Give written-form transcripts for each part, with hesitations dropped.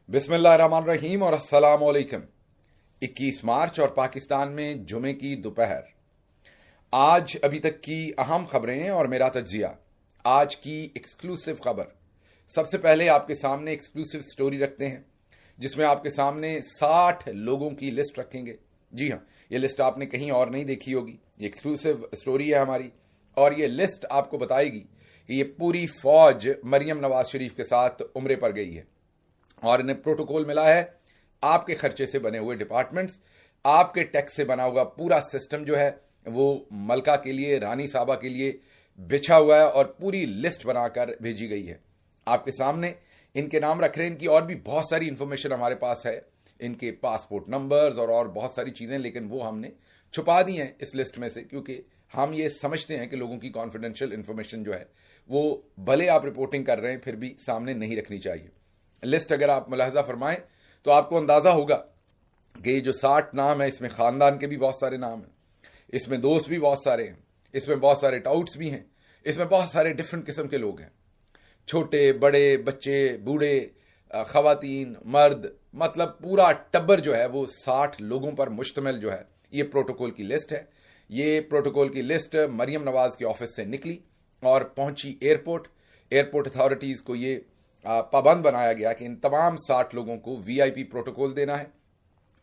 बिस्मिल्लाहिर्रहमानिर्रहीम और अस्सलाम वालेकुम। 21 मार्च और पाकिस्तान में जुमे की दोपहर। आज अभी तक की अहम खबरें और मेरा तज्जिया। आज की एक्सक्लूसिव खबर। सबसे पहले आपके सामने एक्सक्लूसिव स्टोरी रखते हैं जिसमें आपके सामने 60 लोगों की लिस्ट रखेंगे। जी हाँ, ये लिस्ट आपने कहीं और नहीं देखी होगी। ये एक्सक्लूसिव स्टोरी है हमारी और ये लिस्ट आपको बताएगी कि ये पूरी फौज मरियम नवाज शरीफ के साथ उम्रे पर गई है और इन्हें प्रोटोकॉल मिला है। आपके खर्चे से बने हुए डिपार्टमेंट्स, आपके टैक्स से बना हुआ पूरा सिस्टम जो है वो मलका के लिए, रानी साहबा के लिए बिछा हुआ है और पूरी लिस्ट बनाकर भेजी गई है। आपके सामने इनके नाम रख रहे हैं। इनकी और भी बहुत सारी इंफॉर्मेशन हमारे पास है, इनके पासपोर्ट नंबर्स और बहुत सारी चीजें, लेकिन वो हमने छुपा दी हैं इस लिस्ट में से, क्योंकि हम ये समझते हैं कि लोगों की कॉन्फिडेंशियल इंफॉर्मेशन जो है वो भले आप रिपोर्टिंग कर रहे हैं फिर भी सामने नहीं रखनी चाहिए। लिस्ट अगर आप मुलाहजा फरमाएं तो आपको अंदाजा होगा कि ये जो 60 नाम है इसमें खानदान के भी बहुत सारे नाम हैं, इसमें दोस्त भी बहुत सारे हैं, इसमें बहुत सारे टाउट्स भी हैं, इसमें बहुत सारे डिफरेंट किस्म के लोग हैं, छोटे बड़े, बच्चे, बूढ़े, खवातीन, मर्द, मतलब पूरा टब्बर जो है वो 60 लोगों पर मुश्तमिल जो है ये प्रोटोकॉल की लिस्ट है। ये प्रोटोकॉल की लिस्ट मरियम नवाज के ऑफिस से निकली और पहुंची एयरपोर्ट। एयरपोर्ट अथॉरिटीज को ये पाबंद बनाया गया कि इन तमाम 60 लोगों को वीआईपी प्रोटोकॉल देना है।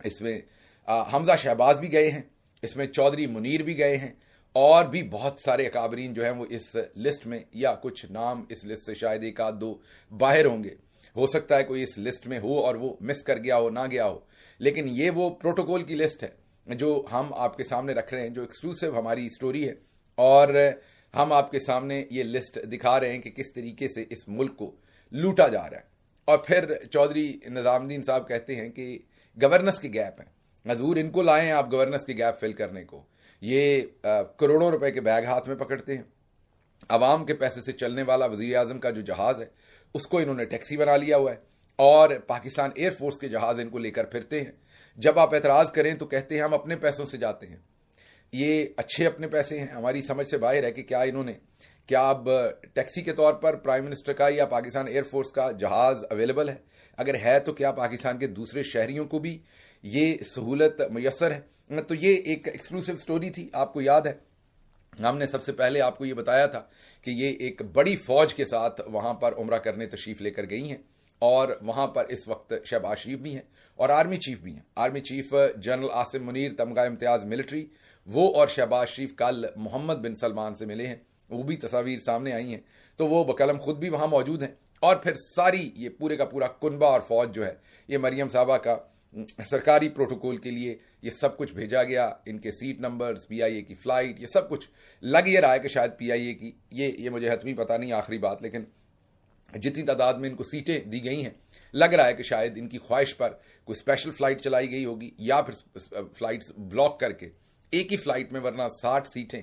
इसमें हमजा शहबाज भी गए हैं, इसमें चौधरी मुनीर भी गए हैं और भी बहुत सारे अकाबरीन जो हैं वो इस लिस्ट में, या कुछ नाम इस लिस्ट से शायद एक आध दो बाहर होंगे। हो सकता है कोई इस लिस्ट में हो और वो मिस कर गया हो, ना गया हो, लेकिन ये वो प्रोटोकॉल की लिस्ट है जो हम आपके सामने रख रहे हैं, जो एक्सक्लूसिव हमारी स्टोरी है। और हम आपके सामने ये लिस्ट दिखा रहे हैं कि किस तरीके से इस मुल्क को लूटा जा रहा है। और फिर चौधरी निजामुद्दीन साहब कहते हैं कि गवर्नेंस के गैप हैं, हजूर इनको लाएं आप गवर्नेंस के गैप फिल करने को। ये करोड़ों रुपए के बैग हाथ में पकड़ते हैं। अवाम के पैसे से चलने वाला वजीर आजम का जो जहाज है उसको इन्होंने टैक्सी बना लिया हुआ है और पाकिस्तान एयरफोर्स के जहाज इनको लेकर फिरते हैं। जब आप एतराज करें तो कहते हैं हम अपने पैसों से जाते हैं। ये अच्छे अपने पैसे हैं, हमारी समझ से बाहर है कि क्या अब टैक्सी के तौर पर प्राइम मिनिस्टर का या पाकिस्तान एयरफोर्स का जहाज अवेलेबल है? अगर है तो क्या पाकिस्तान के दूसरे शहरियों को भी ये सहूलत मुयसर है? तो ये एक एक्सक्लूसिव स्टोरी थी। आपको याद है हमने सबसे पहले आपको ये बताया था कि ये एक बड़ी फौज के साथ वहां पर उम्रा करने तशरीफ लेकर गई हैं और वहां पर इस वक्त शहबाज शरीफ भी हैं और आर्मी चीफ भी हैं। Army chief general Asim Munir, तमगा इम्तियाज मिलिट्री, वो और शहबाज शरीफ कल मोहम्मद बिन सलमान से मिले हैं, वो भी तस्वीर सामने आई हैं। तो वो बकलम खुद भी वहां मौजूद हैं और फिर सारी ये पूरे का पूरा कुनबा और फौज जो है ये मरियम साहबा का सरकारी प्रोटोकॉल के लिए ये सब कुछ भेजा गया। इनके सीट नंबर्स, पीआईए की फ्लाइट, ये सब कुछ लग ये रहा है कि शायद पीआईए की, ये मुझे हतमी पता नहीं आखिरी बात, लेकिन जितनी तादाद में इनको सीटें दी गई हैं लग रहा है कि शायद इनकी ख्वाहिश पर कोई स्पेशल फ्लाइट चलाई गई होगी या फिर फ्लाइट्स ब्लॉक करके एक ही फ्लाइट में, वरना 60 सीटें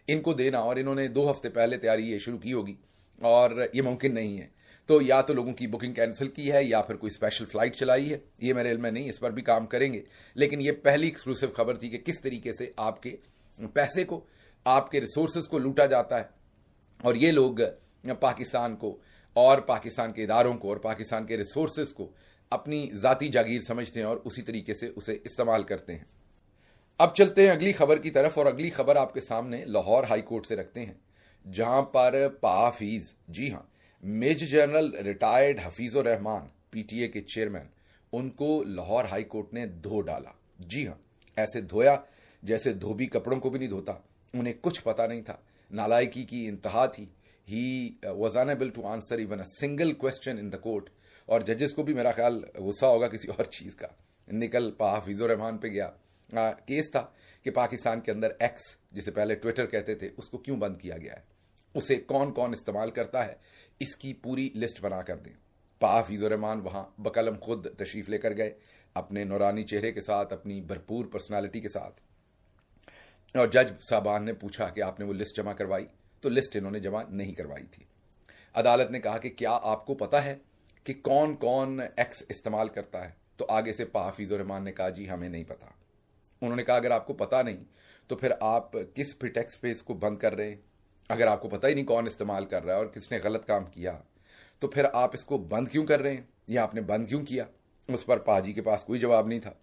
इनको देना, और इन्होंने 2 हफ्ते पहले तैयारी ये शुरू की होगी और ये मुमकिन नहीं है। तो या तो लोगों की बुकिंग कैंसिल की है या फिर कोई स्पेशल फ्लाइट चलाई है, ये मेरे इल्म में नहीं, इस पर भी काम करेंगे। लेकिन ये पहली एक्सक्लूसिव खबर थी कि किस तरीके से आपके पैसे को, आपके रिसोर्सेज को लूटा जाता है और ये लोग पाकिस्तान को और पाकिस्तान के इदारों को और पाकिस्तान के रिसोर्सेज को अपनी जाती जागीर समझते हैं और उसी तरीके से उसे इस्तेमाल करते हैं। अब चलते हैं अगली खबर की तरफ और अगली खबर आपके सामने लाहौर हाई कोर्ट से रखते हैं, जहां पर पाफीज, जी हां, major general retired Hafeezur Rahman, PTA के चेयरमैन, उनको लाहौर हाई कोर्ट ने धो डाला। जी हां, ऐसे धोया जैसे धोबी कपड़ों को भी नहीं धोता। उन्हें कुछ पता नहीं था, नालायकी की इंतहा थी। He was unable to answer even a single question in the court. और जजेस को भी मेरा ख्याल गुस्सा होगा किसी और चीज का। निकल हफीजुर रहमान पे गया। केस था कि पाकिस्तान के अंदर एक्स, जिसे पहले ट्विटर कहते थे, उसको क्यों बंद किया गया है, उसे कौन कौन इस्तेमाल करता है, इसकी पूरी लिस्ट बना कर दें। हफीजुर रहमान वहां बकलम खुद तशरीफ लेकर गए अपने नौरानी चेहरे के साथ, अपनी भरपूर पर्सनालिटी के साथ, और जज साहबान ने पूछा कि आपने वो लिस्ट जमा करवाई, तो लिस्ट इन्होंने जमा नहीं करवाई थी। अदालत ने कहा कि क्या आपको पता है कि कौन कौन एक्स इस्तेमाल करता है? तो आगे से हफीजुर रहमान ने कहा जी हमें नहीं पता। उन्होंने कहा अगर आपको पता नहीं तो फिर आप किस प्रिटेक्स्ट पे इसको बंद कर रहे हैं? अगर आपको पता ही नहीं कौन इस्तेमाल कर रहा है और किसने गलत काम किया, तो फिर आप इसको बंद क्यों कर रहे हैं या आपने बंद क्यों किया? उस पर पाजी के पास कोई जवाब नहीं था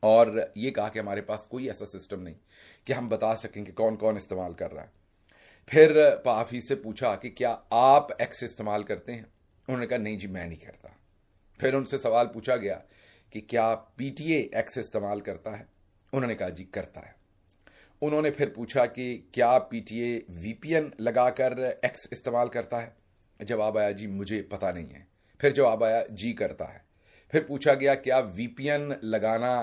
और ये कहा कि हमारे पास कोई ऐसा सिस्टम नहीं कि हम बता सकें कि कौन कौन इस्तेमाल कर रहा है। फिर पाफी से पूछा कि क्या आप एक्स इस्तेमाल करते हैं? उन्होंने कहा नहीं जी, मैं नहीं करता। फिर उनसे सवाल पूछा गया कि क्या पीटीए एक्स इस्तेमाल करता है? उन्होंने कहा जी करता है। उन्होंने फिर पूछा कि क्या पीटीए वीपीएन लगाकर एक्स इस्तेमाल करता है? जवाब आया जी मुझे पता नहीं है। फिर जवाब आया जी करता है। फिर पूछा गया क्या वीपीएन लगाना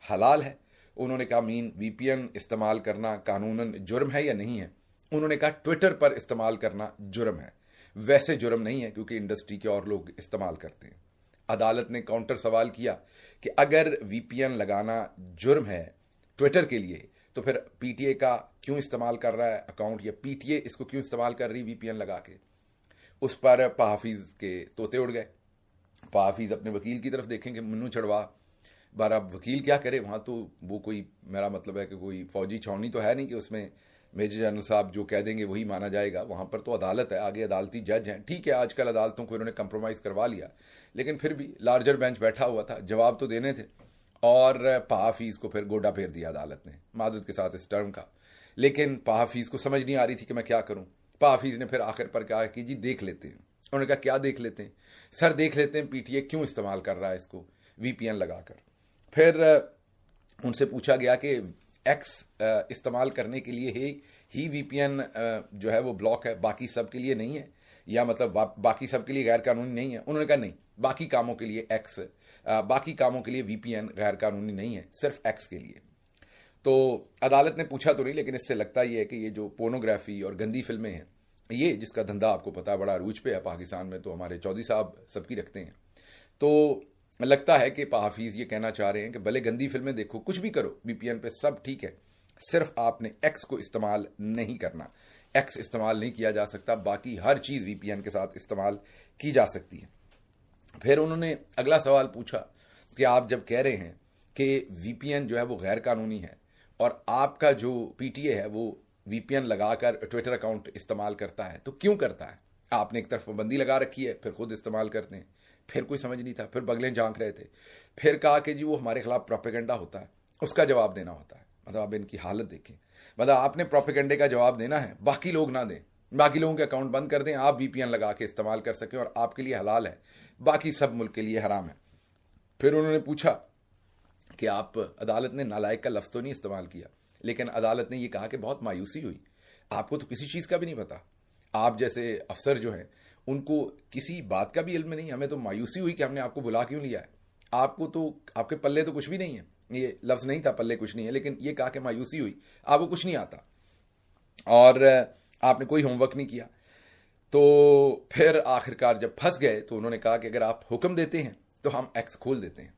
हलाल है? उन्होंने कहा मीन वीपीएन इस्तेमाल करना कानूनन जुर्म है या नहीं है? उन्होंने कहा ट्विटर पर इस्तेमाल करना जुर्म है। वैसे जुर्म नहीं है क्योंकि इंडस्ट्री के और लोग इस्तेमाल करते हैं। अदालत ने काउंटर सवाल किया कि अगर वीपीएन लगाना जुर्म है ट्विटर के लिए तो फिर पीटीए का क्यों इस्तेमाल कर रहा है अकाउंट, या पीटीए इसको क्यों इस्तेमाल कर रही वीपीएन लगा के? उस पर पाहफीज के तोते उड़ गए। पाहफीज अपने वकील की तरफ देखेंगे मुन्नू चढ़वा बार, अब वकील क्या करे वहां, तो वो कोई, मेरा मतलब है कि कोई फौजी छावनी तो है नहीं कि उसमें मेजर जनरल साहब जो कह देंगे वही माना जाएगा। वहां पर तो अदालत है, आगे अदालती जज हैं। ठीक है, आजकल अदालतों को इन्होंने कंप्रोमाइज करवा लिया, लेकिन फिर भी लार्जर बेंच बैठा हुआ था, जवाब तो देने थे। और पाहफीज को फिर गोडा फेर दिया अदालत ने, मादद के साथ इस टर्म का। लेकिन पाहफीज को समझ नहीं आ रही थी कि मैं क्या करूं। पाहफीज ने फिर आखिर पर कहा कि जी देख लेते हैं। उन्होंने कहा क्या देख लेते हैं? सर देख लेते हैं पीटीए क्यों इस्तेमाल कर रहा है इसको वीपीएन लगाकर। फिर उनसे पूछा गया कि एक्स इस्तेमाल करने के लिए ही वीपीएन जो है वो ब्लॉक है, बाकी सब के लिए नहीं है, या मतलब बाकी सब के लिए गैर कानूनी नहीं है? उन्होंने कहा नहीं, बाकी कामों के लिए एक्स, बाकी कामों के लिए वीपीएन गैर कानूनी नहीं है, सिर्फ एक्स के लिए। तो अदालत ने पूछा तो नहीं, लेकिन इससे लगता ही है कि ये जो पोर्नोग्राफी और गंदी फिल्में हैं, ये जिसका धंधा आपको पता है बड़ा अरूज पे है पाकिस्तान में, तो हमारे चौधरी साहब सबकी रखते हैं। तो लगता है कि पाहफीज ये कहना चाह रहे हैं कि भले गंदी फिल्में देखो, कुछ भी करो, वीपीएन पे सब ठीक है, सिर्फ आपने एक्स को इस्तेमाल नहीं करना। एक्स इस्तेमाल नहीं किया जा सकता, बाकी हर चीज वीपीएन के साथ इस्तेमाल की जा सकती है। फिर उन्होंने अगला सवाल पूछा कि आप जब कह रहे हैं कि वीपीएन जो है वो गैर कानूनी है और आपका जो पीटीए है वो वीपीएन लगाकर ट्विटर अकाउंट इस्तेमाल करता है, तो क्यों करता है? आपने एक तरफ पाबंदी लगा रखी है, फिर खुद इस्तेमाल करते हैं। फिर कोई समझ नहीं था, फिर बगलें झांक रहे थे। फिर कहा कि जी वो हमारे खिलाफ प्रोपेगेंडा होता है, उसका जवाब देना होता है। मतलब आप इनकी हालत देखें, मतलब आपने प्रोपेगेंडे का जवाब देना है, बाकी लोग ना दें, बाकी लोगों के अकाउंट बंद कर दें, आप वीपीएन लगा के इस्तेमाल कर सकें और आपके लिए हलाल है, बाकी सब मुल्क के लिए हराम है। फिर उन्होंने पूछा कि आप, अदालत ने नालायक का लफ्ज तो नहीं इस्तेमाल किया, लेकिन अदालत ने यह कहा कि बहुत मायूसी हुई, आपको तो किसी चीज का भी नहीं पता, आप जैसे अफसर जो हैं उनको किसी बात का भी इल्म नहीं, हमें तो मायूसी हुई कि हमने आपको बुला क्यों लिया है, आपको तो, आपके पल्ले तो कुछ भी नहीं है। ये लफ्ज नहीं था पल्ले कुछ नहीं है, लेकिन ये कहा कि मायूसी हुई, आपको कुछ नहीं आता और आपने कोई होमवर्क नहीं किया। तो फिर आखिरकार जब फंस गए तो उन्होंने कहा कि अगर आप हुक्म देते हैं तो हम एक्स खोल देते हैं।